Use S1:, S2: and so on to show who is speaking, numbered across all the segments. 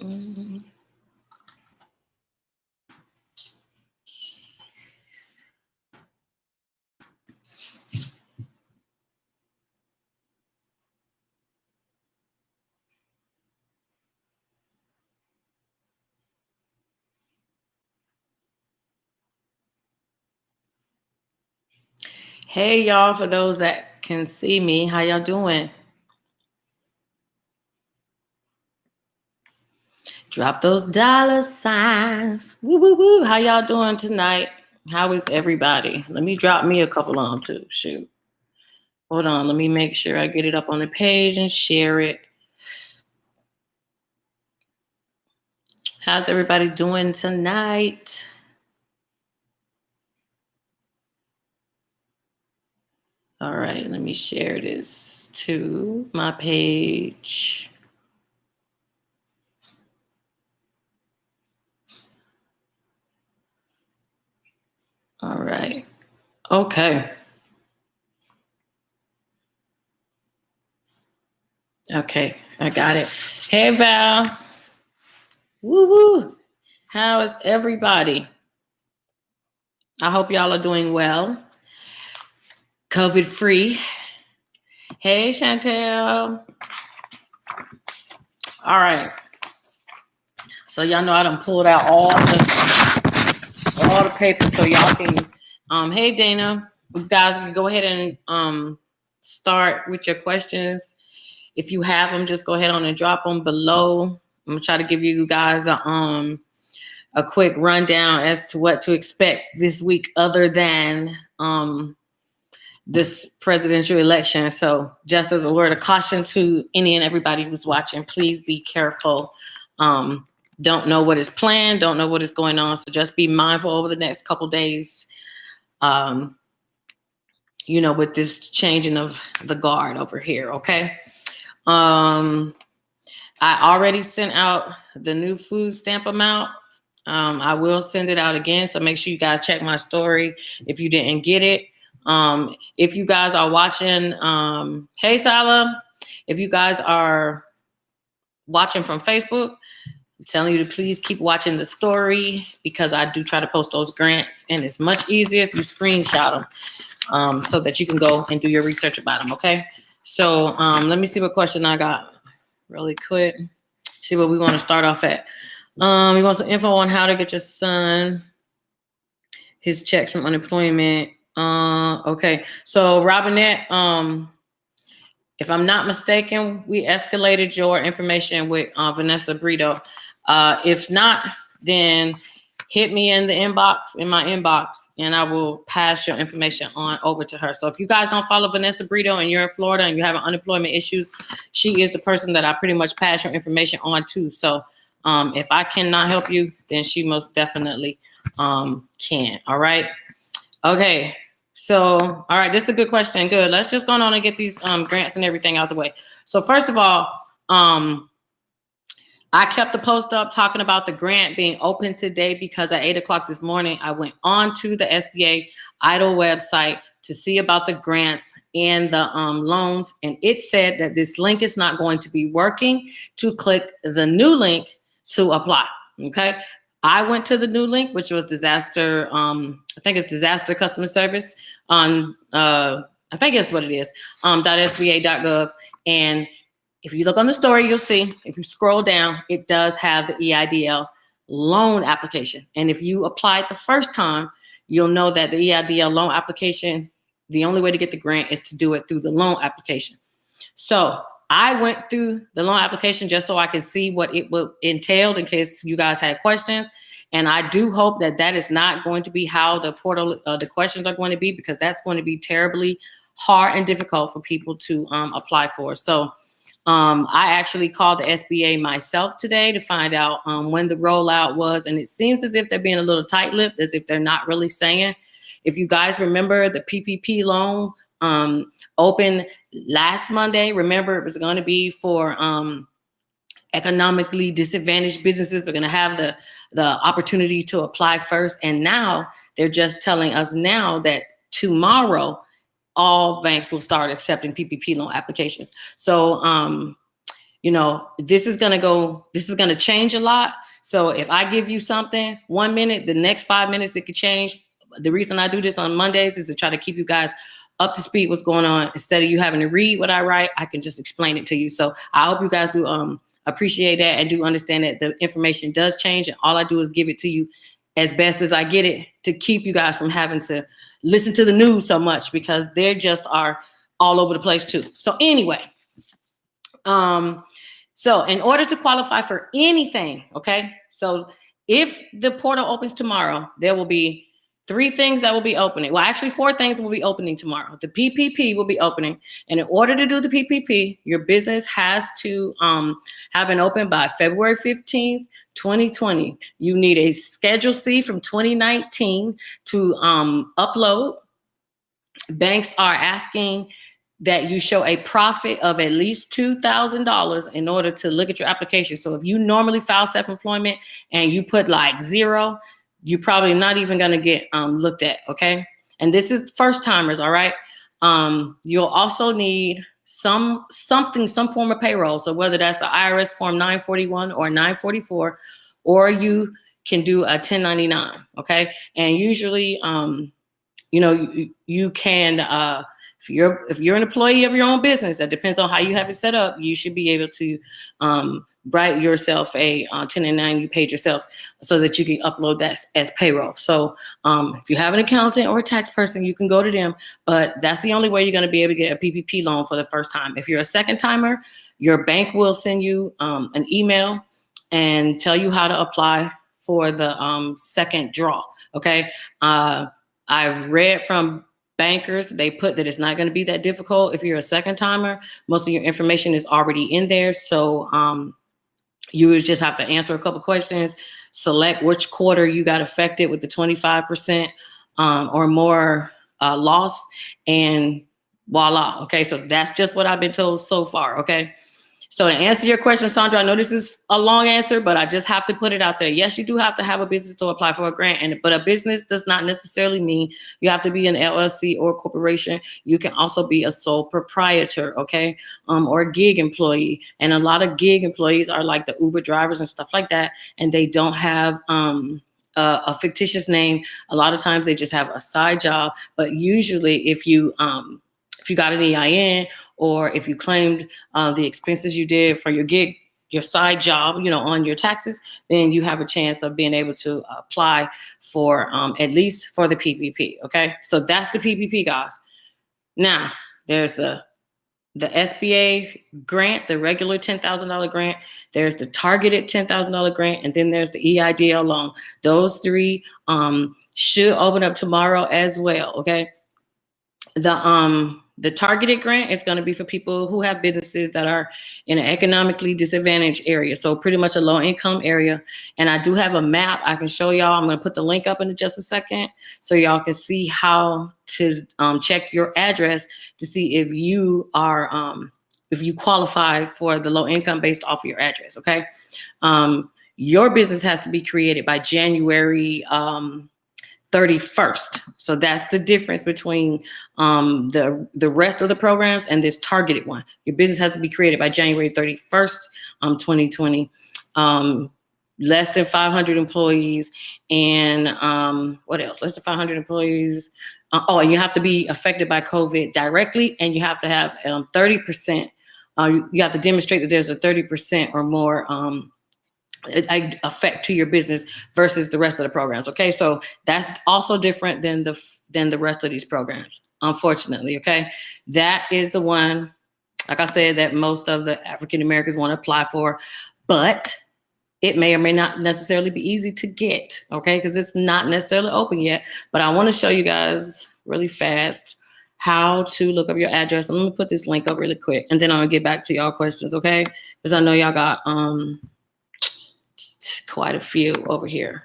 S1: Mm. Hey y'all, for those that can see me, how y'all doing? Drop those dollar signs. Woo, woo, woo. How y'all doing tonight? How is everybody? Let me drop me a couple on too. Shoot. Hold on. Let me make sure I get it up on the page and share it. How's everybody doing tonight? All right. Let me share this to my page. All right. Okay. Okay. I got it. Hey, Val. Woo woo. How is everybody? I hope y'all are doing well. COVID free. Hey, Chantel. All right. So y'all know I done pulled out all the papers so y'all can. Hey, Dana. You guys can go ahead and start with your questions. If you have them, just go ahead on and drop them below. I'm gonna try to give you guys a quick rundown as to what to expect this week, other than this presidential election. So just as a word of caution to any and everybody who's watching, please be careful. Don't know what is planned, don't know what is going on. So just be mindful over the next couple days, with this changing of the guard over here, okay? I already sent out the new food stamp amount. I will send it out again, so make sure you guys check my story if you didn't get it. If you guys are watching, hey Sala, if you guys are watching from Facebook, I'm telling you to please keep watching the story, because I do try to post those grants, and it's much easier if you screenshot them, so that you can go and do your research about them, okay? So let me see what question I got really quick. See what we want to start off at. We want some info on how to get your son his checks from unemployment. Okay, so Robinette, if I'm not mistaken, we escalated your information with Vanessa Brito. If not, then hit me in my inbox, and I will pass your information on over to her. So if you guys don't follow Vanessa Brito and you're in Florida and you're having unemployment issues, she is the person that I pretty much pass your information on to. So if I cannot help you, then she most definitely can. All right. Okay. So, all right, this is a good question. Good. Let's just go on and get these grants and everything out the way. So first of all, I kept the post up talking about the grant being open today because at 8 o'clock this morning, I went on to the SBA Eidl website to see about the grants and the loans. And it said that this link is not going to be working, to click the new link to apply, okay? I went to the new link, which was disaster, I think it's disaster customer service on, I think it's what it is, .sba.gov. And if you look on the story, you'll see, if you scroll down, it does have the EIDL loan application. And if you applied the first time, you'll know that the EIDL loan application, the only way to get the grant is to do it through the loan application. So I went through the loan application just so I could see what it would entail in case you guys had questions. And I do hope that that is not going to be how the portal, the questions are going to be, because that's going to be terribly hard and difficult for people to apply for. So I actually called the SBA myself today to find out when the rollout was. And it seems as if they're being a little tight-lipped, as if they're not really saying. If you guys remember, the PPP loan opened last Monday. Remember, it was going to be for economically disadvantaged businesses. We're going to have the opportunity to apply first. And now they're just telling us now that tomorrow, all banks will start accepting PPP loan applications. So you know, this is going to change a lot. So if I give you something 1 minute, the next 5 minutes it could change. The reason I do this on Mondays is to try to keep you guys up to speed what's going on. Instead of you having to read what I write, I can just explain it to you. So I hope you guys do appreciate that and do understand that the information does change, and all I do is give it to you as best as I get it to keep you guys from having to listen to the news so much, because they just are all over the place too. So anyway, so in order to qualify for anything, okay, so if the portal opens tomorrow, there will be 3 things that will be opening. Well, actually 4 things will be opening tomorrow. The PPP will be opening. And in order to do the PPP, your business has to have been open by February 15th, 2020. You need a Schedule C from 2019 to upload. Banks are asking that you show a profit of at least $2,000 in order to look at your application. So if you normally file self-employment and you put like 0, you're probably not even gonna get looked at, okay? And this is first timers, all right? You'll also need some form of payroll. So whether that's the IRS form 941 or 944, or you can do a 1099, okay? And usually, you know, you can, if you're an employee of your own business, that depends on how you have it set up, you should be able to write yourself a 1099 you paid yourself, so that you can upload that as payroll. So if you have an accountant or a tax person, you can go to them, but that's the only way you're going to be able to get a PPP loan for the first time. If you're a second timer, your bank will send you an email and tell you how to apply for the second draw, okay? I've read from bankers, they put that it's not going to be that difficult. If you're a second timer, most of your information is already in there. So you would just have to answer a couple questions, select which quarter you got affected with the 25% or more loss, and voila. Okay, so that's just what I've been told so far. Okay. So to answer your question, Sandra, I know this is a long answer, but I just have to put it out there. Yes, you do have to have a business to apply for a grant, but a business does not necessarily mean you have to be an LLC or a corporation. You can also be a sole proprietor, okay, or a gig employee. And a lot of gig employees are like the Uber drivers and stuff like that, and they don't have a fictitious name. A lot of times they just have a side job, but usually if you got an EIN, or if you claimed the expenses you did for your gig, your side job, you know, on your taxes, then you have a chance of being able to apply for at least for the PPP. Okay, so that's the PPP, guys. Now there's the SBA grant, the regular $10,000 grant. There's the targeted $10,000 grant, and then there's the EIDL loan. Those 3 should open up tomorrow as well. Okay. The targeted grant is going to be for people who have businesses that are in an economically disadvantaged area. So pretty much a low income area. And I do have a map I can show y'all. I'm going to put the link up in just a second so y'all can see how to check your address to see if you are, if you qualify for the low income based off of your address. Okay. Your business has to be created by January 31st. So that's the difference between the rest of the programs and this targeted one. Your business has to be created by January 31st, 2020. Less than 500 employees, and what else? Less than 500 employees. And you have to be affected by COVID directly, and you have to have 30%. You have to demonstrate that there's a 30% or more effect to your business versus the rest of the programs. Okay, so that's also different than the rest of these programs, unfortunately. Okay, that is the one, like I said, that most of the African Americans want to apply for, but it may or may not necessarily be easy to get. Okay, because it's not necessarily open yet. But I want to show you guys really fast how to look up your address. I'm gonna put this link up really quick, and then I'm gonna get back to y'all questions. Okay, because I know y'all got quite a few over here.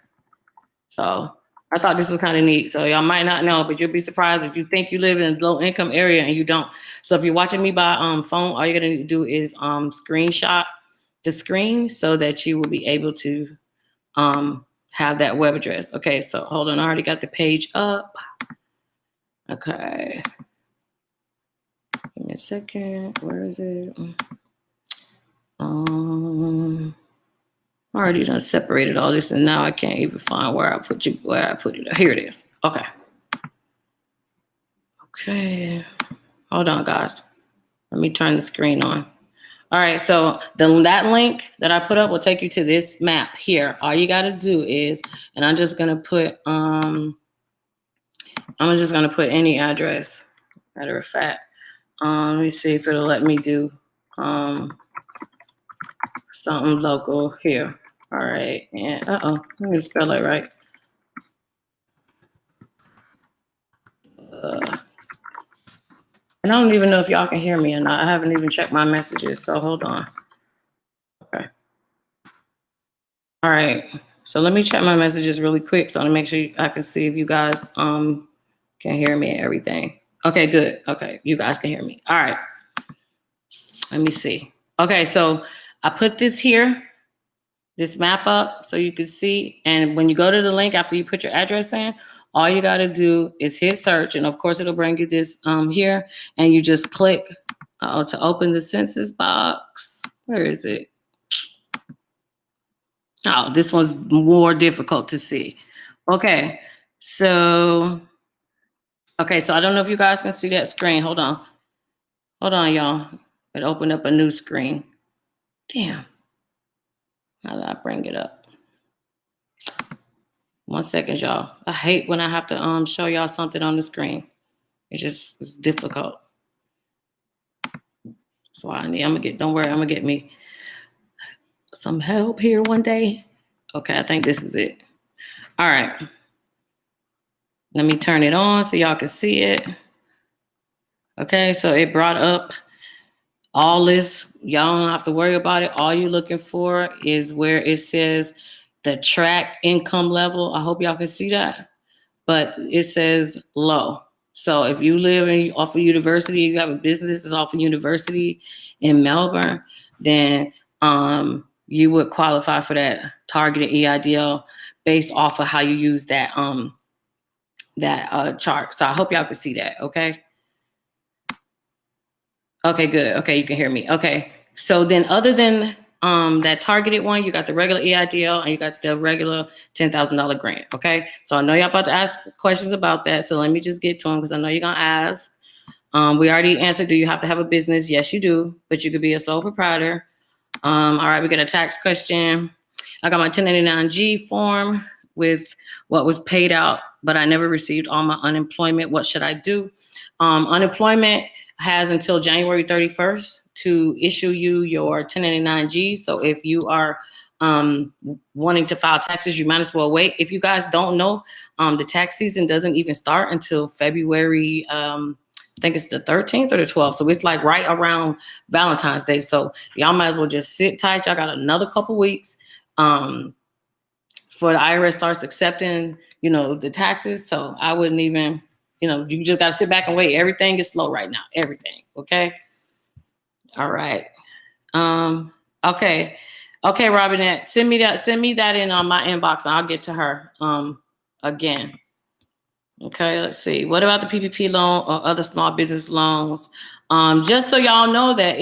S1: So I thought this was kind of neat. So y'all might not know, but you'll be surprised if you think you live in a low income area and you don't. So if you're watching me by phone, all you're gonna do is screenshot the screen so that you will be able to have that web address. Okay, so hold on, I already got the page up. Okay. Give me a second, where is it? Already done separated all this, and now I can't even find where I put it. Here it is. Okay. Okay. Hold on, guys. Let me turn the screen on. All right, so that link that I put up will take you to this map here. All you got to do is, and I'm just gonna put any address. Matter of fact, let me see if it'll let me do something local here. All right, and let me spell it right. And I don't even know if y'all can hear me or not. I haven't even checked my messages, so hold on. Okay. All right. So let me check my messages really quick so I make sure I can see if you guys can hear me and everything. Okay, good. Okay, you guys can hear me. All right. Let me see. Okay, so I put this here, this map up so you can see. And when you go to the link after you put your address in, all you got to do is hit search. And of course, it'll bring you this here. And you just click to open the census box. Where is it? Oh, this one's more difficult to see. Okay, so I don't know if you guys can see that screen. Hold on, y'all. It opened up a new screen. Damn. How did I bring it up? 1 second, y'all. I hate when I have to show y'all something on the screen. It's difficult. So don't worry, I'm gonna get me some help here one day. Okay, I think this is it. All right. Let me turn it on so y'all can see it. Okay, so it brought up all this. Y'all don't have to worry about it. All you're looking for is where it says the track income level. I hope y'all can see that. But it says low. So if you live off of university, you have a business that's off of university in Melbourne, then you would qualify for that targeted EIDL based off of how you use that chart. So I hope y'all can see that. Okay. Okay, good. Okay, you can hear me. Okay. So then other than that targeted one, you got the regular EIDL and you got the regular $10,000 grant. Okay. So I know y'all about to ask questions about that. So let me just get to them because I know you're going to ask. We already answered, do you have to have a business? Yes, you do, but you could be a sole proprietor. All right, we got a tax question. I got my 1099-G form with what was paid out, but I never received all my unemployment. What should I do? Unemployment has until January 31st to issue you your 1099-G. So if you are wanting to file taxes, you might as well wait. If you guys don't know, the tax season doesn't even start until February, I think it's the 13th or the 12th. So it's like right around Valentine's Day. So y'all might as well just sit tight. Y'all got another couple weeks for the IRS starts accepting, the taxes. So I wouldn't even, you just got to sit back and wait. Everything is slow right now. Everything. Okay. All right. Okay. Okay, Robinette, send me that in on my inbox and I'll get to her again. Okay, let's see. What about the PPP loan or other small business loans? Just so y'all know that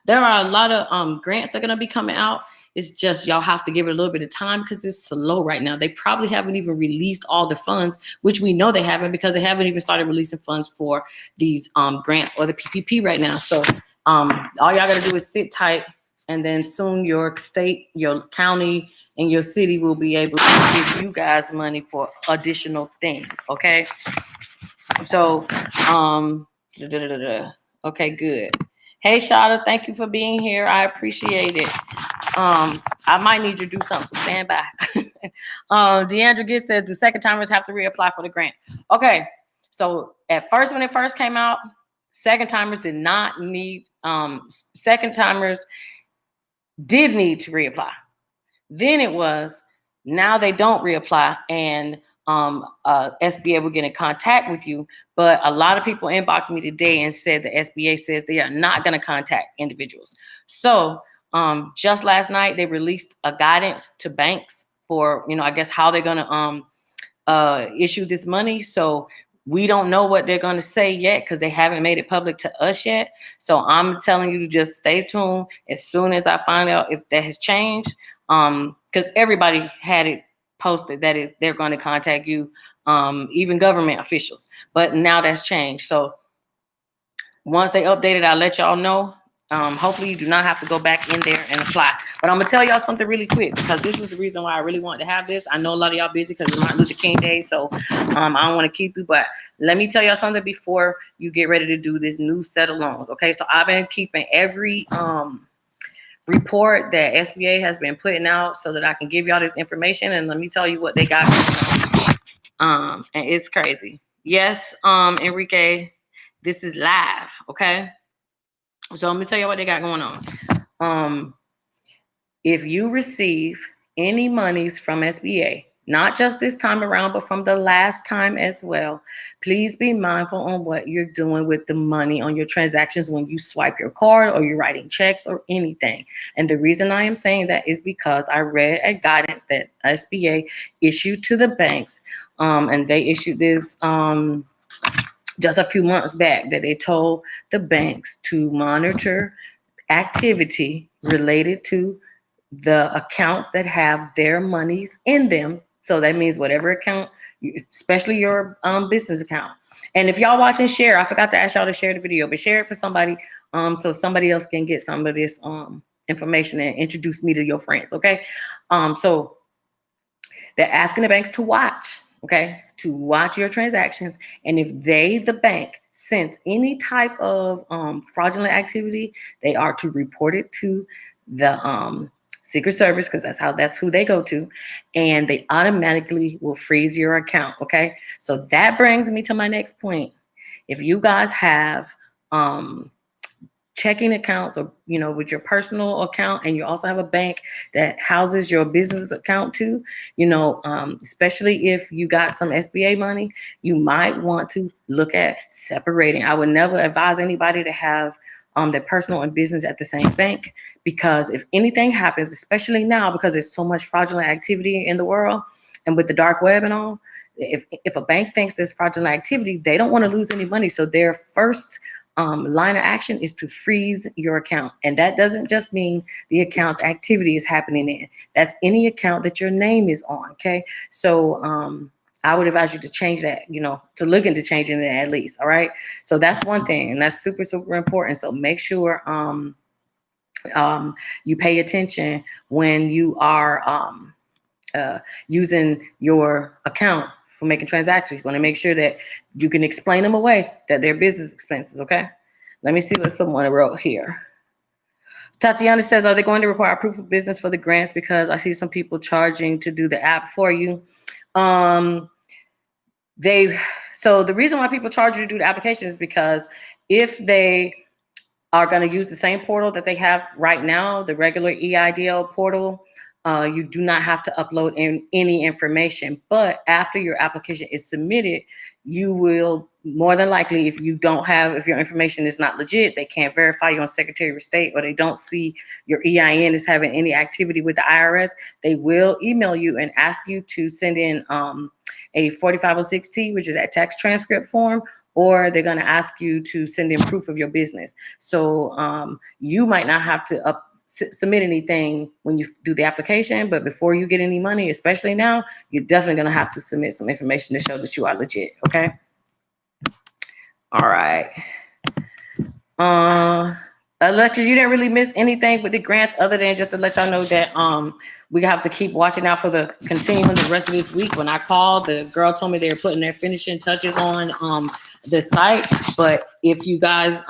S1: there are a lot of grants that are going to be coming out. It's just y'all have to give it a little bit of time because it's slow right now. They probably haven't even released all the funds, which we know they haven't because they haven't even started releasing funds for these grants or the PPP right now. So all y'all got to do is sit tight, and then soon your state, your county, and your city will be able to give you guys money for additional things. Okay. So, okay, good. Hey, Shada, thank you for being here. I appreciate it. I might need you to do something. So stand by. Deandra Gitt says, do second timers have to reapply for the grant? Okay. So at first, when it first came out, second timers did not need, second timers did need to reapply. Then it was, now they don't reapply, and SBA will get in contact with you. But a lot of people inboxed me today and said the SBA says they are not going to contact individuals. So just last night, they released a guidance to banks for, I guess how they're going to issue this money. So We don't know what they're going to say yet because they haven't made it public to us yet. So I'm telling you to just stay tuned. As soon as I find out if that has changed, because everybody had it posted that they're going to contact you, even government officials. But now that's changed. So once they update it, I'll let y'all know. Hopefully you do not have to go back in there and apply. But I'm gonna tell y'all something really quick because this is the reason why I really wanted to have this. I know a lot of y'all busy because it's Martin Luther King Day, so I don't want to keep you. But let me tell y'all something before you get ready to do this new set of loans. Okay, so I've been keeping every report that SBA has been putting out so that I can give y'all this information. And let me tell you what they got going on. And it's crazy. Yes, Enrique, this is live. Okay. So let me tell you what they got going on. If you receive any monies from SBA, not just this time around, but from the last time as well, please be mindful on what you're doing with the money on your transactions when you swipe your card or you're writing checks or anything. And the reason I am saying that is because I read a guidance that SBA issued to the banks, and they issued this just a few months back, that they told the banks to monitor activity related to the accounts that have their monies in them. So that means whatever account, especially your business account. And if y'all watching, share. I forgot to ask y'all to share the video, but share it for somebody so somebody else can get some of this information and introduce me to your friends, okay? So they're asking the banks to watch, okay, to watch your transactions. And if they, the bank, sense any type of fraudulent activity, they are to report it to the Secret Service, because that's who they go to, and they automatically will freeze your account, okay? So that brings me to my next point. If you guys have checking accounts, or with your personal account, and you also have a bank that houses your business account too, especially if you got some SBA money, you might want to look at separating. I would never advise anybody to have their personal and business at the same bank, because if anything happens, especially now because there's so much fraudulent activity in the world and with the dark web and all, if a bank thinks there's fraudulent activity, they don't want to lose any money. So their first line of action is to freeze your account. And that doesn't just mean the account activity is happening in. That's any account that your name is on, okay? So I would advise you to change that, to look into changing it at least, all right? So that's one thing, and that's super, super important. So make sure you pay attention when you are using your account for making transactions. You want to make sure that you can explain them away, that they're business expenses, okay? Let me see what someone wrote here. Tatiana says, are they going to require proof of business for the grants? Because I see some people charging to do the app for you. So the reason why people charge you to do the application is because if they are going to use the same portal that they have right now, the regular Eidl portal, you do not have to upload any information. But after your application is submitted, you will more than likely, if your information is not legit, they can't verify you on Secretary of State, or they don't see your EIN is having any activity with the IRS, they will email you and ask you to send in a 4506T, which is that tax transcript form, or they're going to ask you to send in proof of your business. So you might not have to submit anything when you do the application, but before you get any money, especially now, you're definitely going to have to submit some information to show that you are legit, okay? All right. Alexis, you didn't really miss anything with the grants other than just to let y'all know that we have to keep watching out for the continuing the rest of this week. When I called, the girl told me they were putting their finishing touches on the site. But if you guys,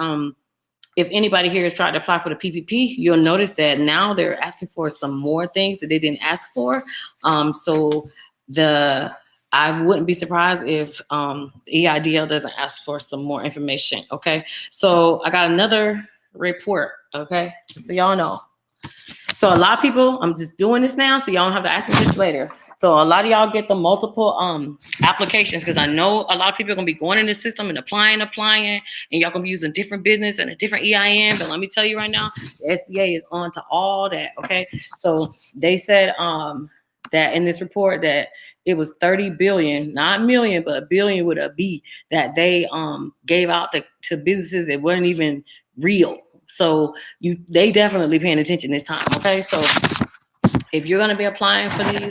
S1: if anybody here has tried to apply for the PPP, you'll notice that now they're asking for some more things that they didn't ask for. I wouldn't be surprised if Eidl doesn't ask for some more information, okay? So I got another report, okay? So y'all know. So a lot of people, I'm just doing this now so y'all don't have to ask me this later. So a lot of y'all get the multiple applications, because I know a lot of people are gonna be going in the system and applying, and y'all gonna be using different business and a different EIN. But let me tell you right now, the SBA is on to all that, okay? So they said that in this report that it was 30 billion, not million, but billion with a B, that they gave out to businesses that weren't even real. So they definitely paying attention this time. Okay, so if you're going to be applying for these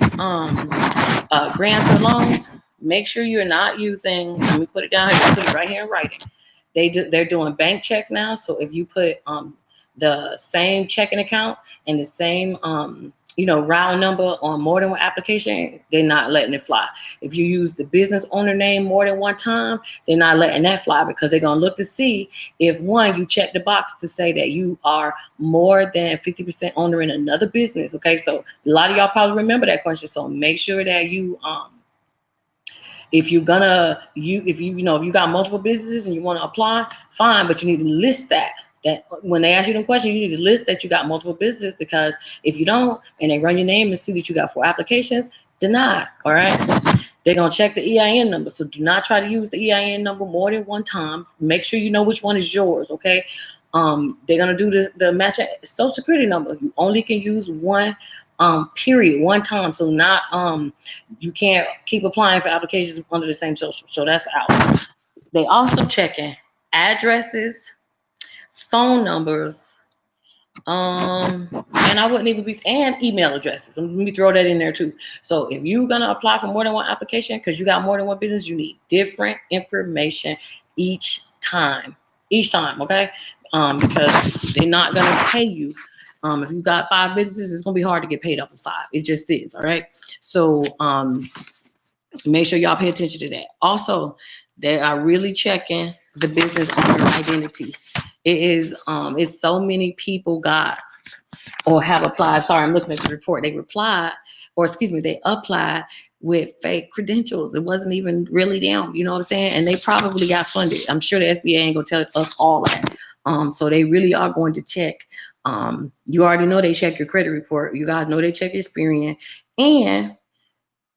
S1: grants or loans, make sure you're not using, let me put it down here, put it right here in writing. They're doing bank checks now. So if you put the same checking account and the same round number on more than one application, they're not letting it fly. If you use the business owner name more than one time, they're not letting that fly, because they're going to look to see if, one, you check the box to say that you are more than 50% owner in another business. Okay, so a lot of y'all probably remember that question. So make sure that you if you got multiple businesses and you want to apply, fine, but you need to list that when they ask you the question, you need to list that you got multiple businesses, because if you don't and they run your name and see that you got 4 applications, deny. All right, they're gonna check the EIN number, so do not try to use the EIN number more than one time. Make sure you know which one is yours. Okay, they're gonna do the match social security number. You only can use one period one time, so not you can't keep applying for applications under the same social, so that's out. They also checking addresses, phone numbers, and I wouldn't even be, and email addresses. Let me throw that in there too. So if you're gonna apply for more than one application, because you got more than one business, you need different information each time. Okay, because they're not gonna pay you. If you got 5 businesses, it's gonna be hard to get paid off of 5. It just is. All right. So make sure y'all pay attention to that. Also, they are really checking the business owner identity. It is it's so many people got or have applied. Sorry, I'm looking at the report. They applied with fake credentials. It wasn't even really them, you know what I'm saying? And they probably got funded. I'm sure the SBA ain't gonna tell us all that. So they really are going to check. You already know they check your credit report. You guys know they check Experian, and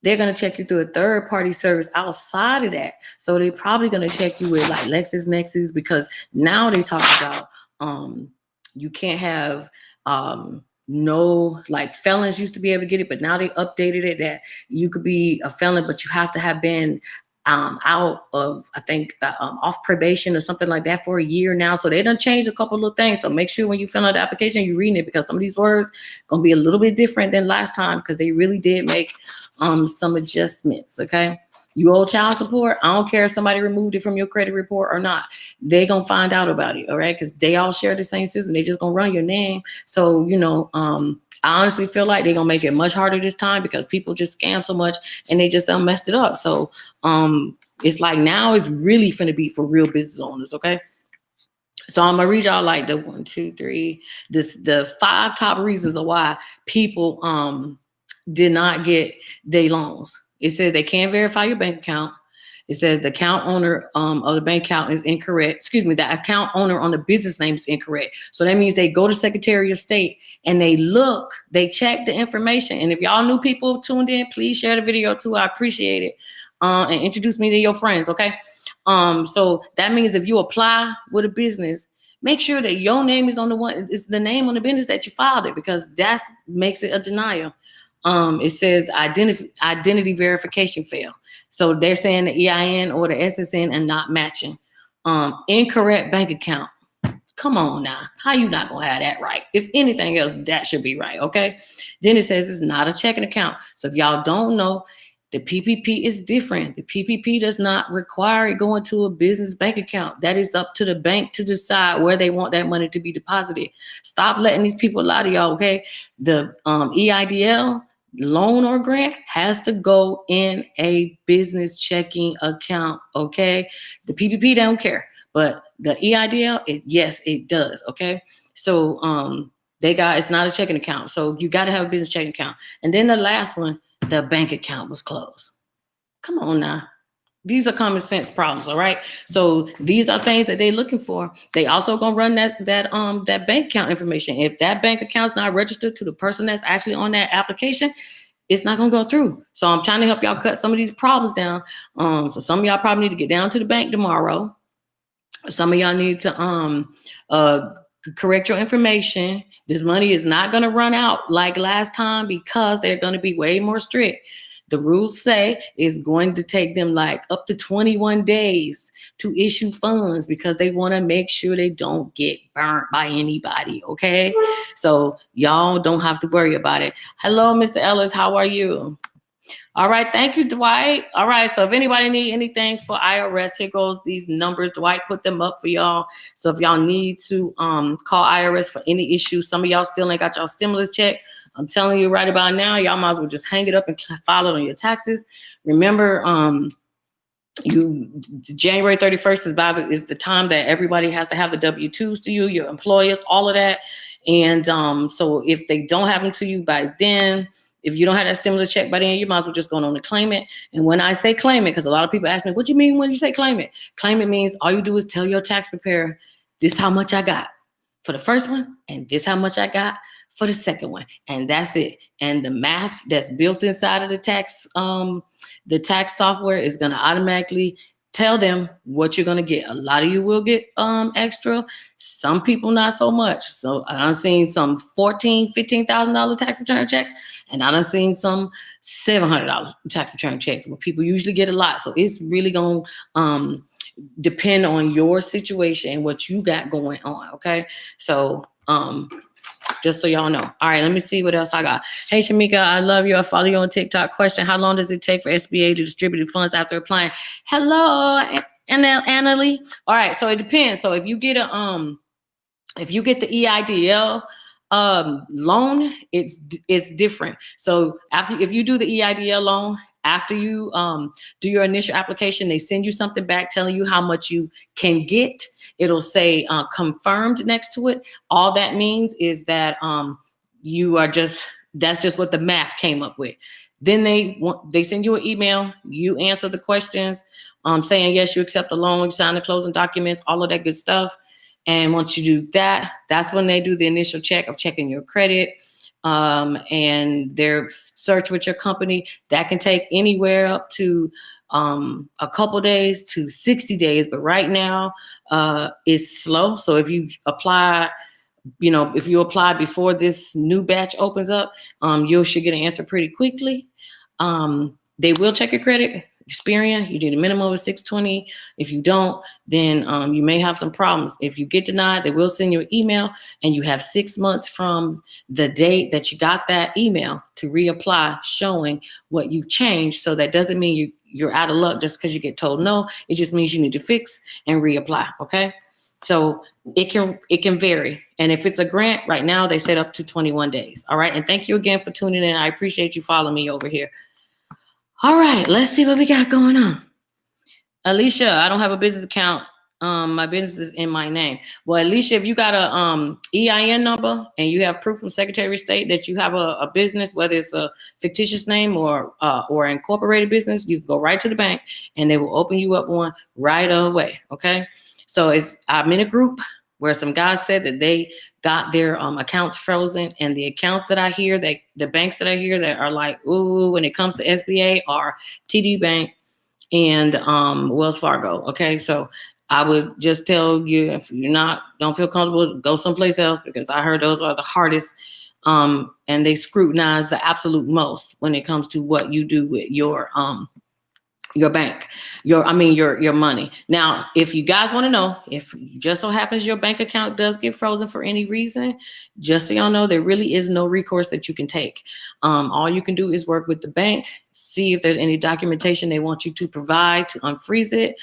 S1: they're going to check you through a third-party service outside of that. So they're probably going to check you with like LexisNexis, because now they talk about you can't have no, like felons used to be able to get it, but now they updated it that you could be a felon, but you have to have been out of, I think, off probation or something like that for a year now. So they done changed a couple of things. So make sure when you fill out the application, you're reading it, because some of these words gonna be a little bit different than last time, because they really did make some adjustments. Okay, you owe child support, I don't care if somebody removed it from your credit report or not, they gonna find out about it. All right, because they all share the same system. They just gonna run your name. So I honestly feel like they're gonna make it much harder this time, because people just scam so much and they just done messed it up. So it's like now it's really finna be for real business owners. Okay, so I'm gonna read y'all like the 1, 2, 3, the 5 top reasons of why people did not get their loans. It says they can't verify your bank account. It says the account owner of the bank account is incorrect. Excuse me, the account owner on the business name is incorrect. So that means they go to Secretary of State and they check the information. And if y'all new people tuned in, please share the video too. I appreciate it. And introduce me to your friends, okay? So that means if you apply with a business, make sure that your name is on it's the name on the business that you filed it, because that makes it a denial. It says identity verification fail. So they're saying the EIN or the SSN and not matching. Incorrect bank account. Come on now. How you not gonna have that right? If anything else, that should be right, okay? Then it says it's not a checking account. So if y'all don't know, the PPP is different. The PPP does not require it going to a business bank account. That is up to the bank to decide where they want that money to be deposited. Stop letting these people lie to y'all, okay? The EIDL, loan or grant, has to go in a business checking account, okay? The PPP don't care, but the EIDL, yes, it does, okay? So it's not a checking account. So you got to have a business checking account. And then the last one, the bank account was closed. Come on now. These are common sense problems, all right? So these are things that they're looking for. They also gonna run that bank account information. If that bank account's not registered to the person that's actually on that application, it's not gonna go through. So I'm trying to help y'all cut some of these problems down. So some of y'all probably need to get down to the bank tomorrow. Some of y'all need to correct your information. This money is not going to run out like last time because they're going to be way more strict. The rules say it's going to take them like up to 21 days to issue funds because they want to make sure they don't get burnt by anybody, okay? So y'all don't have to worry about it. Hello, Mr. Ellis, how are you? All right, thank you, Dwight. All right, so if anybody need anything for IRS, here goes these numbers. Dwight put them up for y'all. So if y'all need to call IRS for any issues, some of y'all still ain't got y'all stimulus check. I'm telling you right about now, y'all might as well just hang it up and file it on your taxes. Remember, January 31st is the time that everybody has to have the W-2s to you, your employers, all of that. And so if they don't have them to you by then, if you don't have that stimulus check by then, you might as well just go on to claim it. And when I say claim it, because a lot of people ask me, what do you mean when you say claim it? Claim it means all you do is tell your tax preparer, this how much I got for the first one, and this how much I got for the second one. And that's it. And the math that's built inside of the tax software is going to automatically tell them what you're going to get. A lot of you will get extra. Some people not so much. So I've seen some $14,000, $15,000 tax return checks, and I've seen some $700 tax return checks where people usually get a lot. So it's really going to depend on your situation and what you got going on. Okay. So just so y'all know. All right, let me see what else I got. Hey, Shamika, I love you. I follow you on TikTok. Question, how long does it take for SBA to distribute the funds after applying? Hello, Annalie. All right, so it depends. So if you get the EIDL loan, it's different. So if you do the EIDL loan, after you do your initial application, they send you something back telling you how much you can get. It'll say confirmed next to it. All that means is that that's just what the math came up with. Then they send you an email. You answer the questions, saying yes, you accept the loan, you sign the closing documents, all of that good stuff. And once you do that, that's when they do the initial check of checking your credit and their search with your company. That can take anywhere up to a couple days to 60 days. But right now it's slow. So if you apply, if you apply before this new batch opens up, you should get an answer pretty quickly. They will check your credit. Experian, you need a minimum of 620. If you don't, then you may have some problems. If you get denied, they will send you an email, and you have 6 months from the date that you got that email to reapply, showing what you've changed. So that doesn't mean you're out of luck just because you get told no. It just means you need to fix and reapply. Okay, so it can vary. And if it's a grant, right now they set up to 21 days. All right, and thank you again for tuning in. I appreciate you following me over here. All right, let's see what we got going on. Alicia, I don't have a business account. My business is in my name. Well, Alicia, if you got a EIN number and you have proof from Secretary of State that you have a business, whether it's a fictitious name or incorporated business, you can go right to the bank and they will open you up one right away. Okay, so I'm in a group where some guys said that they got their accounts frozen, and the accounts that I hear, the banks that I hear that are like, ooh, when it comes to SBA are TD Bank and Wells Fargo. Okay, so I would just tell you, if don't feel comfortable, go someplace else, because I heard those are the hardest, and they scrutinize the absolute most when it comes to what you do with your bank, your money. Now, if you guys want to know, if just so happens your bank account does get frozen for any reason, just so y'all know, there really is no recourse that you can take. All you can do is work with the bank, see if there's any documentation they want you to provide to unfreeze it.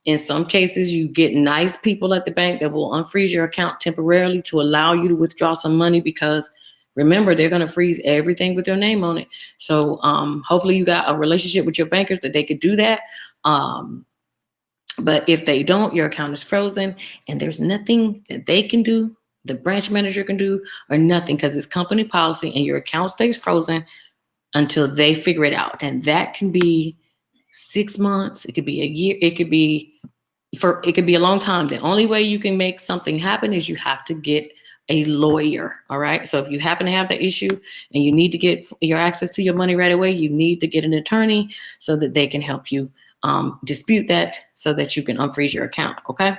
S1: In some cases, you get nice people at the bank that will unfreeze your account temporarily to allow you to withdraw some money, because remember, they're going to freeze everything with your name on it. So hopefully you got a relationship with your bankers that they could do that. But if they don't, your account is frozen and there's nothing that they can do, the branch manager can do, or nothing, because it's company policy, and your account stays frozen until they figure it out. And that can be 6 months. It could be a year. It could be a long time. The only way you can make something happen is you have to get a lawyer. All right. So if you happen to have the issue and you need to get your access to your money right away, you need to get an attorney so that they can help you dispute that, so that you can unfreeze your account. Okay.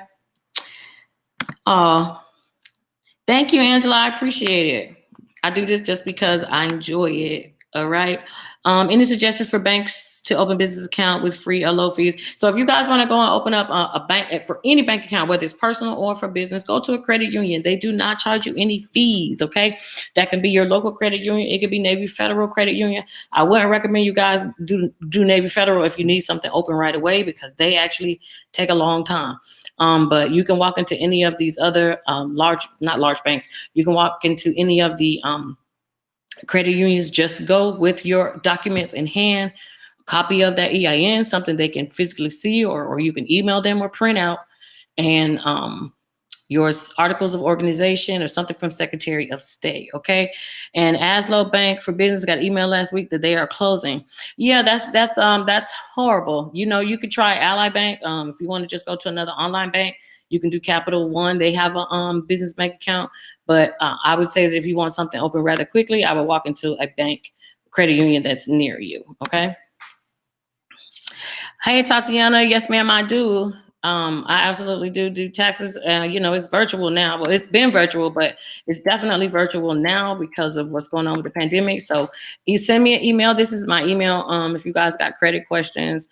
S1: Thank you, Angela. I appreciate it. I do this just because I enjoy it. All right. Any suggestions for banks to open business account with free or low fees? So if you guys want to go and open up a bank for any bank account, whether it's personal or for business, go to a credit union. They do not charge you any fees. Okay. That can be your local credit union. It could be Navy Federal Credit Union. I wouldn't recommend you guys do Navy Federal if you need something open right away, because they actually take a long time. But you can walk into any of these other not large banks. You can walk into any of the credit unions. Just go with your documents in hand, a copy of that EIN, something they can physically see, or you can email them or print out, and your articles of organization or something from Secretary of State. Okay. And Aslo Bank for Business got email last week that they are closing. Yeah, that's horrible. You know, you could try Ally Bank. If you want to just go to another online bank, you can do Capital One. They have a business bank account. But I would say that if you want something open rather quickly, I would walk into a bank, credit union that's near you. Okay. Hey, Tatiana. Yes, ma'am, I do. I absolutely do taxes. You know, it's virtual now. Well, it's been virtual, but it's definitely virtual now because of what's going on with the pandemic. So you send me an email. This is my email. If you guys got credit questions,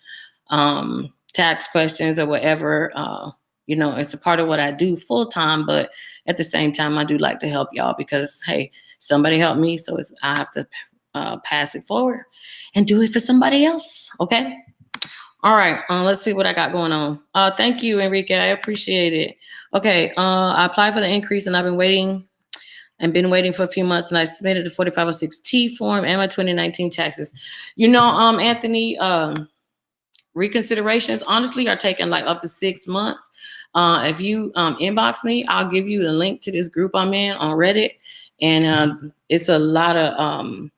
S1: tax questions, or whatever, you know, it's a part of what I do full time. But at the same time, I do like to help y'all because, hey, somebody helped me. So I have to pass it forward and do it for somebody else. Okay. All right, let's see what I got going on. Thank you, Enrique. I appreciate it. Okay, I applied for the increase and I've been waiting for a few months, and I submitted the 4506T form and my 2019 taxes. You know, Anthony, reconsiderations honestly are taking like up to 6 months. If you inbox me, I'll give you the link to this group I'm in on Reddit. And it's a lot of,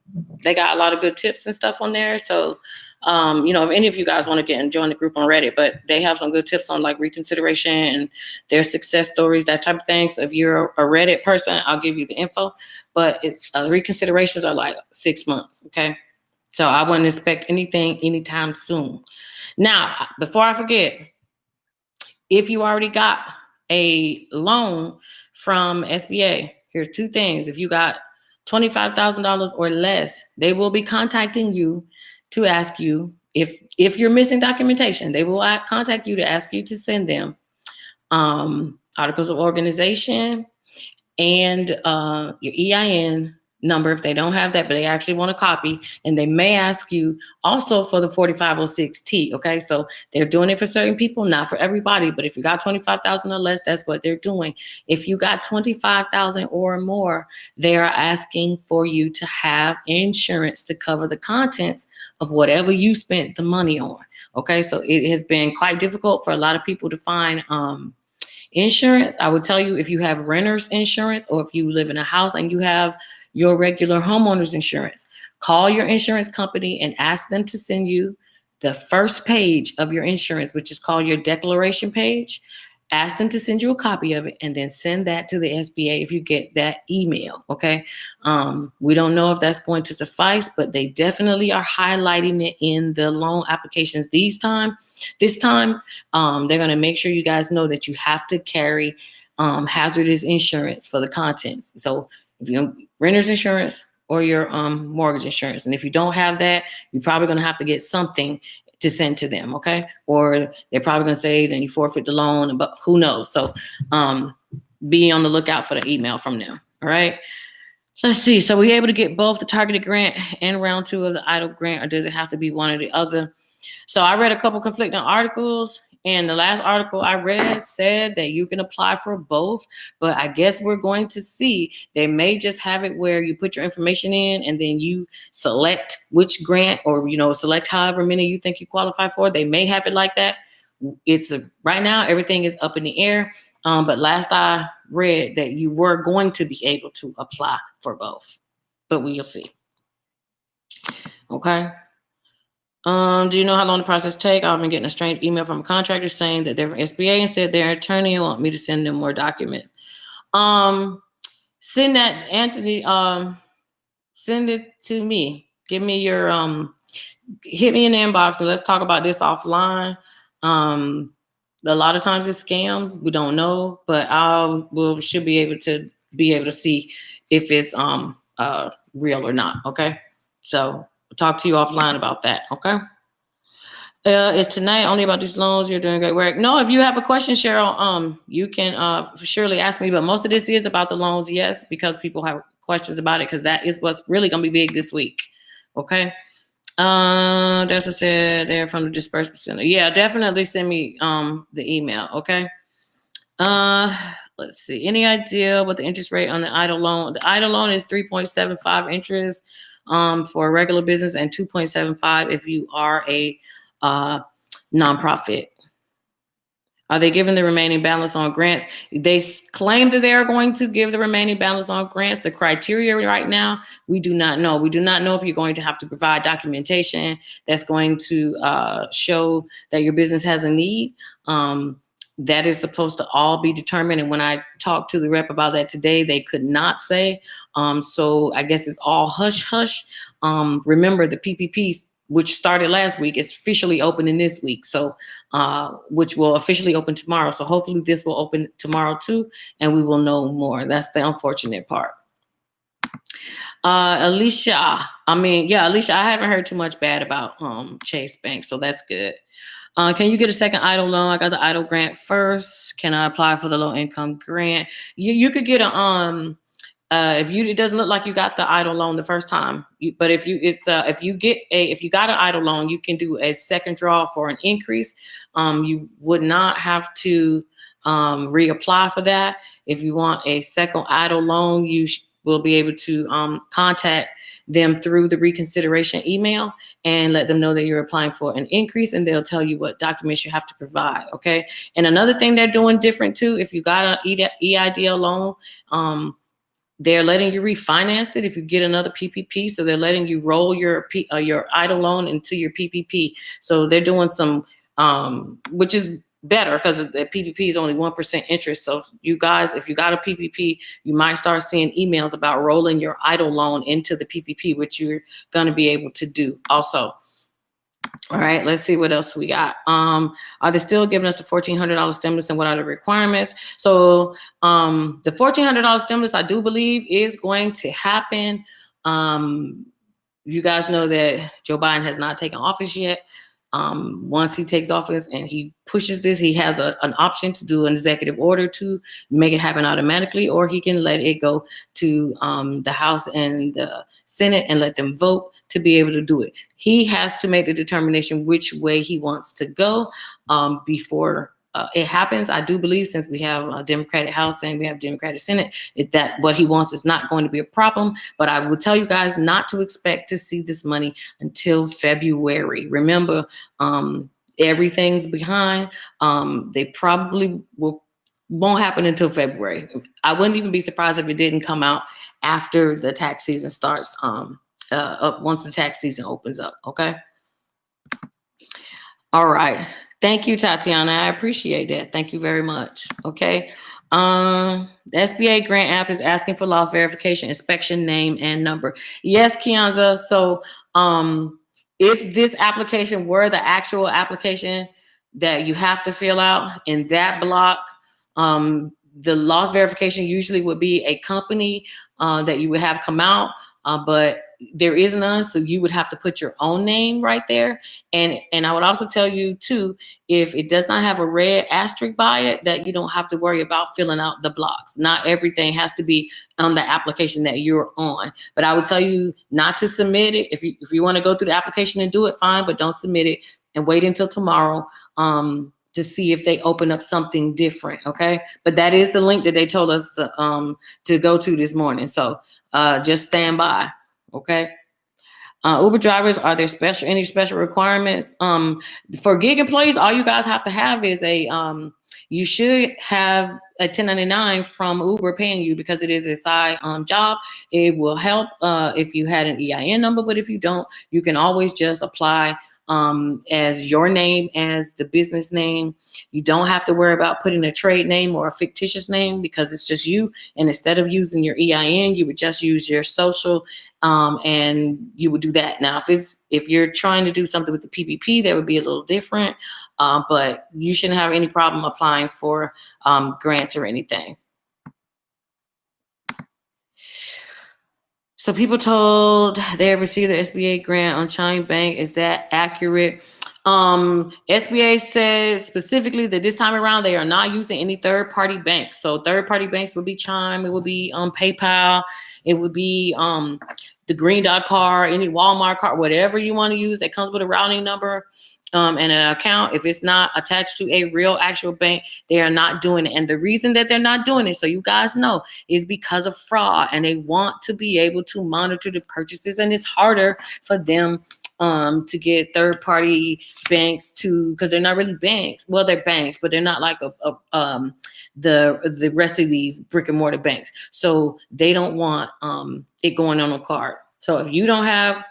S1: they got a lot of good tips and stuff on there. So, you know, if any of you guys want to get and join the group on Reddit, but they have some good tips on like reconsideration and their success stories, that type of thing. So if you're a Reddit person, I'll give you the info, but it's reconsiderations are like 6 months. Okay. So I wouldn't expect anything anytime soon. Now, before I forget, if you already got a loan from SBA, here's two things. If you got $25,000 or less, they will be contacting you to ask you if you're missing documentation. They will contact you to ask you to send them articles of organization and your EIN number if they don't have that, but they actually want a copy. And they may ask you also for the 4506T. Okay, so they're doing it for certain people, not for everybody. But if you got 25,000 or less, that's what they're doing. If you got 25,000 or more, they are asking for you to have insurance to cover the contents of whatever you spent the money on. Okay, so it has been quite difficult for a lot of people to find insurance. I would tell you, if you have renter's insurance, or if you live in a house and you have your regular homeowner's insurance, call your insurance company and ask them to send you the first page of your insurance, which is called your declaration page. Ask them to send you a copy of it and then send that to the SBA if you get that email. Okay. We don't know if that's going to suffice, but they definitely are highlighting it in the loan applications this time. They're going to make sure you guys know that you have to carry hazardous insurance for the contents. So if you don't, renter's insurance or your mortgage insurance. And if you don't have that, you're probably going to have to get something to send to them. Okay. Or they're probably going to say, then you forfeit the loan, but who knows? So be on the lookout for the email from them. All right. So let's see. So we're able to get both the targeted grant and round 2 of the Eidl grant, or does it have to be one or the other? So I read a couple conflicting articles, and the last article I read said that you can apply for both, but I guess we're going to see. They may just have it where you put your information in and then you select which grant, or, you know, select however many you think you qualify for. They may have it like that. Right now, everything is up in the air. But last I read that you were going to be able to apply for both, but we'll see. Okay. Do you know how long the process take? I've been getting a strange email from a contractor saying that they're from SBA and said their attorney want me to send them more documents. Send that, Anthony. Send it to me. Give me your hit me in the inbox and let's talk about this offline. A lot of times it's scam. We don't know, but we should be able to be able to see if it's real or not. Okay. So we'll talk to you offline about that. Okay. It's tonight only about these loans. You're doing great work. No, if you have a question, Cheryl, you can surely ask me. But most of this is about the loans, yes, because people have questions about it, because that is what's really gonna be big this week. Okay. That's what I said there from the disbursement center. Yeah, definitely send me the email. Okay. Let's see. Any idea what the interest rate on the Eidl loan? The Eidl loan is 3.75 interest for a regular business, and 2.75 if you are a nonprofit. Are they giving the remaining balance on grants? They claim that they are going to give the remaining balance on grants. The criteria right now, we do not know. We do not know if you're going to have to provide documentation that's going to show that your business has a need. That is supposed to all be determined. And when I talked to the rep about that today, they could not say. So I guess it's all hush hush. Remember, the PPPs, which started last week, is officially opening this week. So, which will officially open tomorrow. So hopefully this will open tomorrow too, and we will know more. That's the unfortunate part. Alicia, Alicia, I haven't heard too much bad about Chase Bank, so that's good. Can you get a second Eidl loan? I got the Eidl grant first. Can I apply for the low income grant? You could get a it doesn't look like you got the Eidl loan the first time, but if you got an Eidl loan, you can do a second draw for an increase. You would not have to reapply for that. If you want a second Eidl loan, you will be able to contact them through the reconsideration email and let them know that you're applying for an increase, and they'll tell you what documents you have to provide. Okay. And another thing they're doing different too, if you got an Eidl loan, they're letting you refinance it if you get another PPP. So they're letting you roll your Eidl loan into your PPP. So they're doing some, which is better because the PPP is only 1% interest. So you guys, if you got a PPP, you might start seeing emails about rolling your Eidl loan into the PPP, which you're going to be able to do also. All right, let's see what else we got. Are they still giving us the $1,400 stimulus, and what are the requirements? So the $1,400 stimulus, I do believe, is going to happen. You guys know that Joe Biden has not taken office yet. Once he takes office and he pushes this, he has an option to do an executive order to make it happen automatically, or he can let it go to the House and the Senate and let them vote to be able to do it. He has to make the determination which way he wants to go before it happens. I do believe, since we have a Democratic House and we have Democratic Senate, is that what he wants is not going to be a problem. But I will tell you guys not to expect to see this money until February. Remember, everything's behind. They probably won't happen until February. I wouldn't even be surprised if it didn't come out after the tax season starts, once the tax season opens up. Okay. All right. Thank you, Tatiana. I appreciate that. Thank you very much. Okay. The SBA grant app is asking for loss verification, inspection name, and number. Yes, Kianza. So if this application were the actual application that you have to fill out in that block, the loss verification usually would be a company that you would have come out, but there is none, so you would have to put your own name right there. And I would also tell you too, if it does not have a red asterisk by it, that you don't have to worry about filling out the blocks. Not everything has to be on the application that you're on. But I would tell you not to submit it. If you want to go through the application and do it, fine, but don't submit it and wait until tomorrow to see if they open up something different. Okay. But that is the link that they told us to go to this morning. So just stand by. Okay. Uber drivers, are there any special requirements? For gig employees, all you guys have to have is you should have a 1099 from Uber paying you, because it is a side job. It will help if you had an EIN number, but if you don't, you can always just apply as your name as the business name. You don't have to worry about putting a trade name or a fictitious name, because it's just you. And instead of using your EIN, you would just use your social, and you would do that. Now, if you're trying to do something with the PPP, that would be a little different, but you shouldn't have any problem applying for grants or anything. So people told they have received the SBA grant on Chime Bank. Is that accurate? SBA said specifically that this time around they are not using any third-party banks. So third-party banks would be Chime, it would be PayPal, it would be the Green Dot card, any Walmart card, whatever you want to use that comes with a routing number. And an account, if it's not attached to a real actual bank, they are not doing it. And the reason that they're not doing it, so you guys know, is because of fraud, and they want to be able to monitor the purchases, and it's harder for them to get third-party banks to, because they're not really banks. Well, they're banks, but they're not like the rest of these brick and mortar banks. So they don't want it going on a card. So if you don't have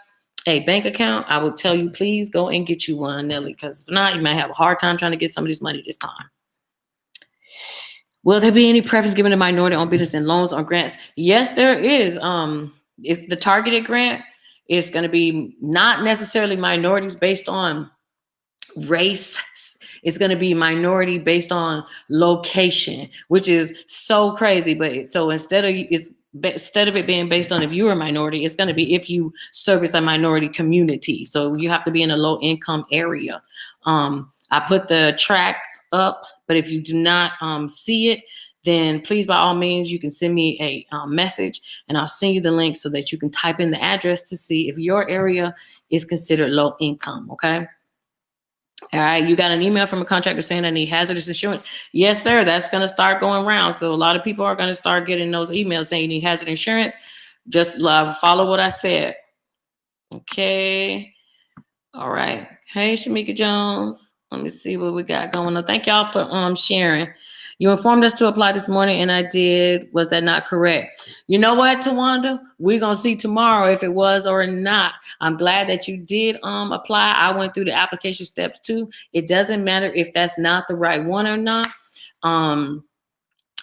S1: a bank account, I will tell you, please go and get you one, Nelly, because if not, you might have a hard time trying to get some of this money this time. Will there be any preference given to minority owned business and loans or grants? Yes, there is. It's the targeted grant. It's going to be not necessarily minorities based on race. It's going to be minority based on location, which is so crazy. But so instead of it being based on if you're a minority, it's going to be if you service a minority community. So you have to be in a low income area. I put the track up, but if you do not see it, then please, by all means, you can send me a message and I'll send you the link so that you can type in the address to see if your area is considered low income. Okay. All right, you got an email from a contractor saying I need hazardous insurance. Yes, sir. That's going to start going around. So a lot of people are going to start getting those emails saying you need hazard insurance. Just follow what I said. Okay. All right. Hey, Shamika Jones. Let me see what we got going on. Thank y'all for sharing. You informed us to apply this morning, and I did. Was that not correct? You know what, Tawanda? We're going to see tomorrow if it was or not. I'm glad that you did apply. I went through the application steps too. It doesn't matter if that's not the right one or not.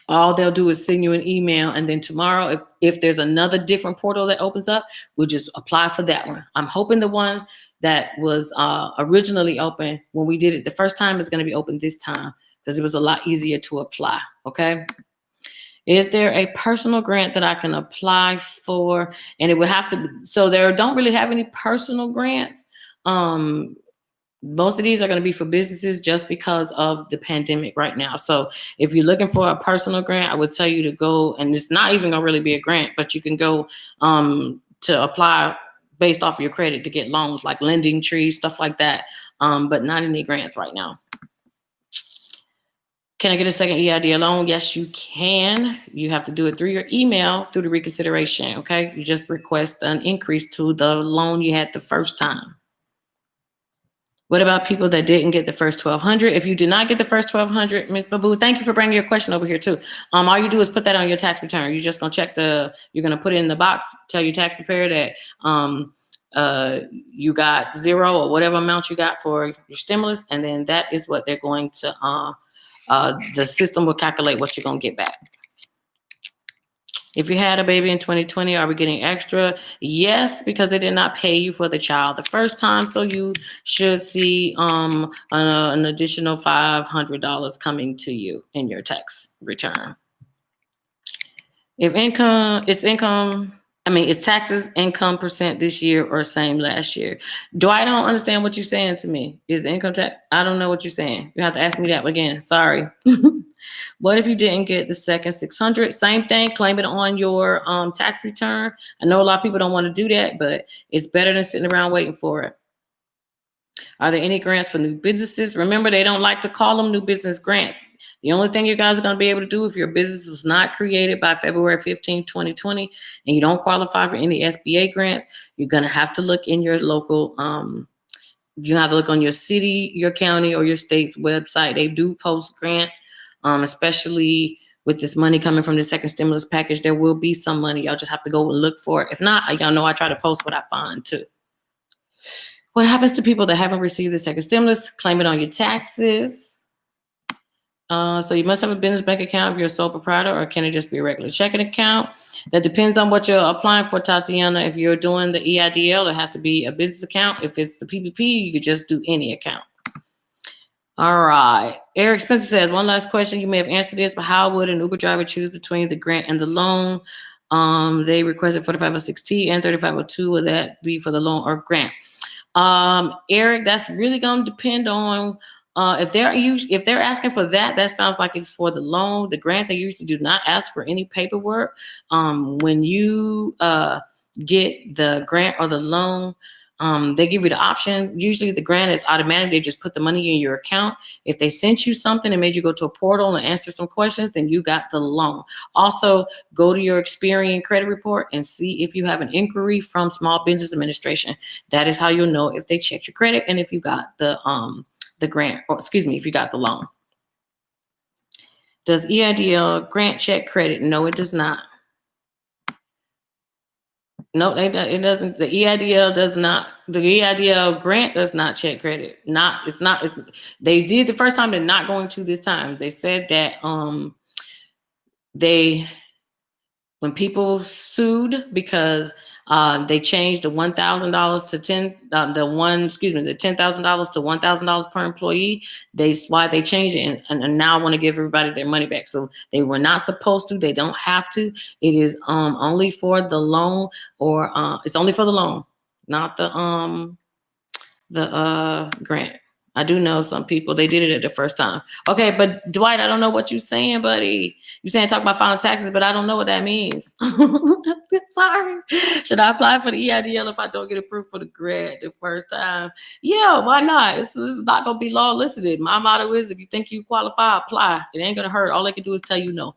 S1: All they'll do is send you an email, and then tomorrow, if there's another different portal that opens up, we'll just apply for that one. I'm hoping the one that was originally open when we did it the first time is going to be open this time, because it was a lot easier to apply. Okay. Is there a personal grant that I can apply for? And it would have to be, so there don't really have any personal grants. Most of these are going to be for businesses just because of the pandemic right now. So if you're looking for a personal grant, I would tell you to go, and it's not even going to really be a grant, but you can go to apply based off of your credit to get loans like Lending Tree, stuff like that. But not any grants right now. Can I get a second EID loan? Yes, you can. You have to do it through your email, through the reconsideration, okay? You just request an increase to the loan you had the first time. What about people that didn't get the first 1,200? If you did not get the first 1,200, Ms. Babu, thank you for bringing your question over here too. All you do is put that on your tax return. You're just gonna check you're gonna put it in the box, tell your tax preparer that you got zero or whatever amount you got for your stimulus, and then that is what they're going to, the system will calculate what you're gonna get back. If you had a baby in 2020, are we getting extra? Yes, because they did not pay you for the child the first time. So you should see an additional $500 coming to you in your tax return. If it's taxes, income percent this year or same last year. I don't understand what you're saying to me. Is income tax? I don't know what you're saying. You have to ask me that again. Sorry. What if you didn't get the second 600? Same thing, claim it on your tax return. I know a lot of people don't want to do that, but it's better than sitting around waiting for it. Are there any grants for new businesses? Remember, they don't like to call them new business grants. The only thing you guys are going to be able to do if your business was not created by February 15, 2020, and you don't qualify for any SBA grants, you're going to have to look in your local, you have to look on your city, your county, or your state's website. They do post grants. Especially with this money coming from the second stimulus package, there will be some money. Y'all just have to go and look for it. If not, y'all know I try to post what I find too. What happens to people that haven't received the second stimulus? Claim it on your taxes. So you must have a business bank account if you're a sole proprietor, or can it just be a regular checking account? That depends on what you're applying for, Tatiana. If you're doing the EIDL, it has to be a business account. If it's the PPP, you could just do any account. All right. Eric Spencer says, one last question. You may have answered this, but how would an Uber driver choose between the grant and the loan? They requested 4506T and 3502. Will that be for the loan or grant? Eric, that's really going to depend on if they're asking for that. That sounds like it's for the loan. The grant, they usually do not ask for any paperwork. When you get the grant or the loan, they give you the option. Usually the grant is automatic. They just put the money in your account. If they sent you something and made you go to a portal and answer some questions, then you got the loan. Also, go to your Experian credit report and see if you have an inquiry from Small Business Administration. That is how you'll know if they checked your credit and if you got the grant, or excuse me, if you got the loan. Does Eidl grant check credit? No, it does not. No, it doesn't. The Eidl does not. The Eidl grant does not check credit. They did the first time. They're not going to this time. They said that when people sued because they changed the $1,000 to the $10,000 to $1,000 per employee. Why they changed it and now want to give everybody their money back. So they were not supposed to. They don't have to. It is only for the loan, or it's only for the loan, not the grant. I do know some people, they did it at the first time. Okay, but Dwight, I don't know what you're saying, buddy. You're saying talk about filing taxes, but I don't know what that means. Sorry. Should I apply for the Eidl if I don't get approved for the grant the first time? Yeah, why not? This is not going to be law elicited. My motto is, if you think you qualify, apply. It ain't going to hurt. All they can do is tell you no.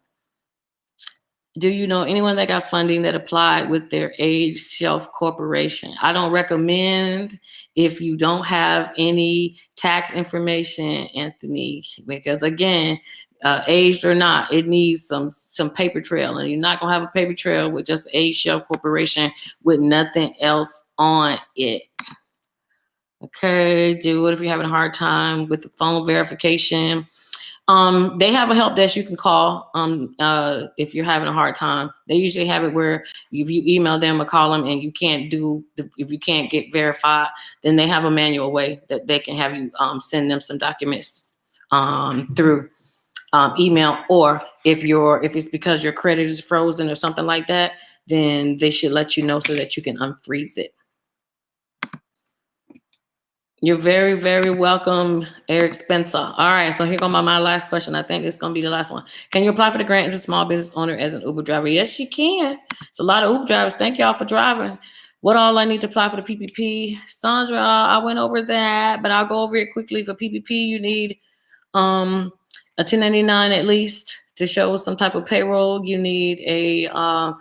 S1: Do you know anyone that got funding that applied with their age shelf corporation? I don't recommend if you don't have any tax information, Anthony, because again, aged or not, it needs some paper trail, and you're not gonna have a paper trail with just age shelf corporation with nothing else on it. Okay, what if you're having a hard time with the phone verification? They have a help desk you can call if you're having a hard time. They usually have it where if you email them or call them and you can't if you can't get verified, then they have a manual way that they can have you send them some documents through email. Or if it's because your credit is frozen or something like that, then they should let you know so that you can unfreeze it. You're very, very welcome, Eric Spencer. All right, so here goes my last question. I think it's going to be the last one. Can you apply for the grant as a small business owner as an Uber driver? Yes, you can. It's a lot of Uber drivers. Thank y'all for driving. What all I need to apply for the PPP? Sandra, I went over that, but I'll go over it quickly. For PPP, you need a 1099 at least to show some type of payroll. You need a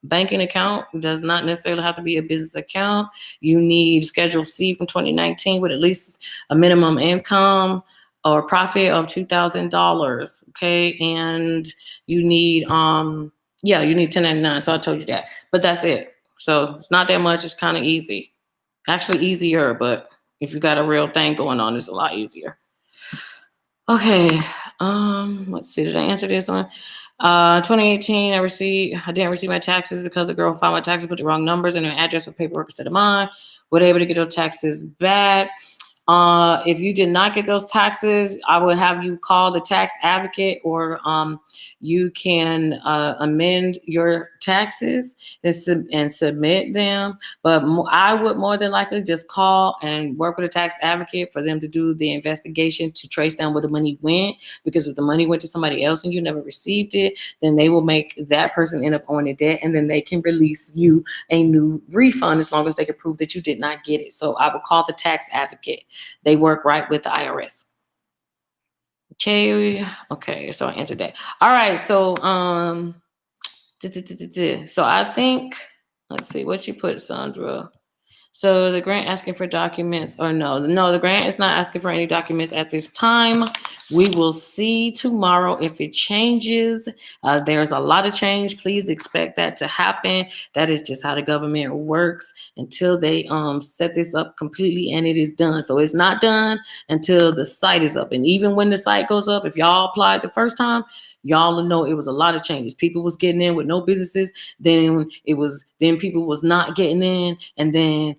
S1: banking account. It does not necessarily have to be a business account. You need Schedule C from 2019 with at least a minimum income or profit of $2,000. Okay, and you need you need 1099. So I told you that, but that's it. So it's not that much. It's kind of easy, actually easier. But if you got a real thing going on, it's a lot easier. Okay, let's see. Did I answer this one? 2018, I didn't receive my taxes because the girl filed my taxes, put the wrong numbers and her address for paperwork instead of mine. Were they able to get those taxes back? If you did not get those taxes, I would have you call the tax advocate, or you can amend your taxes and submit them. But I would more than likely just call and work with a tax advocate for them to do the investigation to trace down where the money went. Because if the money went to somebody else and you never received it, then they will make that person end up owing the debt, and then they can release you a new refund as long as they can prove that you did not get it. So I would call the tax advocate. They work right with the IRS. Okay, so I answered that. All right, so so I think, let's see what you put, Sandra. So the grant asking for documents, or no, the grant is not asking for any documents at this time. We will see tomorrow if it changes. There's a lot of change. Please expect that to happen. That is just how the government works until they set this up completely and it is done. So it's not done until the site is up. And even when the site goes up, if y'all applied the first time, y'all know it was a lot of changes. People was getting in with no businesses. Then people was not getting in. And then,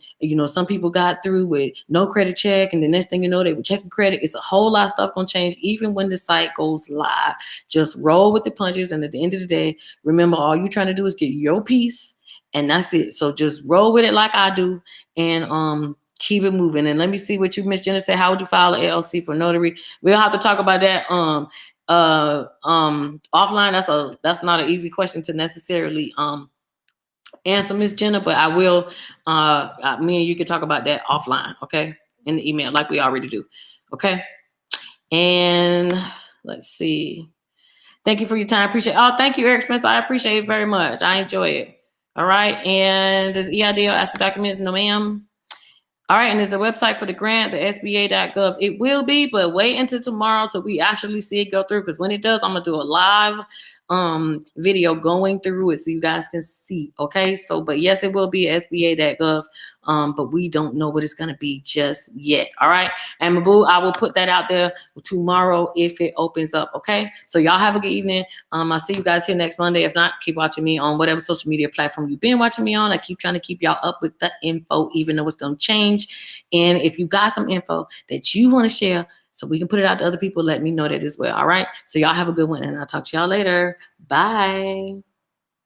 S1: some people got through with no credit check. And the next thing you know, they were checking credit. It's a whole lot of stuff going to change. Even when the site goes live, just roll with the punches. And at the end of the day, remember, all you're trying to do is get your piece. And that's it. So just roll with it like I do. And, keep it moving. And let me see what you, Miss Jenna, said. How would you file an LLC for notary? We'll have to talk about that offline. That's not an easy question to necessarily answer, Miss Jenna, but I will. Me and you can talk about that offline, okay? In the email, like we already do, okay? And let's see. Thank you for your time. Appreciate it. Oh, thank you, Eric Spencer. I appreciate it very much. I enjoy it. All right. And does EIDL ask for documents? No, ma'am. All right, and there's a website for the grant, the SBA.gov. It will be, but wait until tomorrow till we actually see it go through, because when it does, I'm going to do a live video going through it so you guys can see, okay? So, but yes, it will be SBA.gov, but we don't know what it's going to be just yet, all right? And Mabu, I will put that out there tomorrow if it opens up, okay? So y'all have a good evening. I'll see you guys here next Monday. If not, keep watching me on whatever social media platform you've been watching me on. I keep trying to keep y'all up with the info, even though it's going to change. And if you got some info that you want to share so we can put it out to other people, let me know that as well, all right? So y'all have a good one, and I'll talk to y'all later. Bye.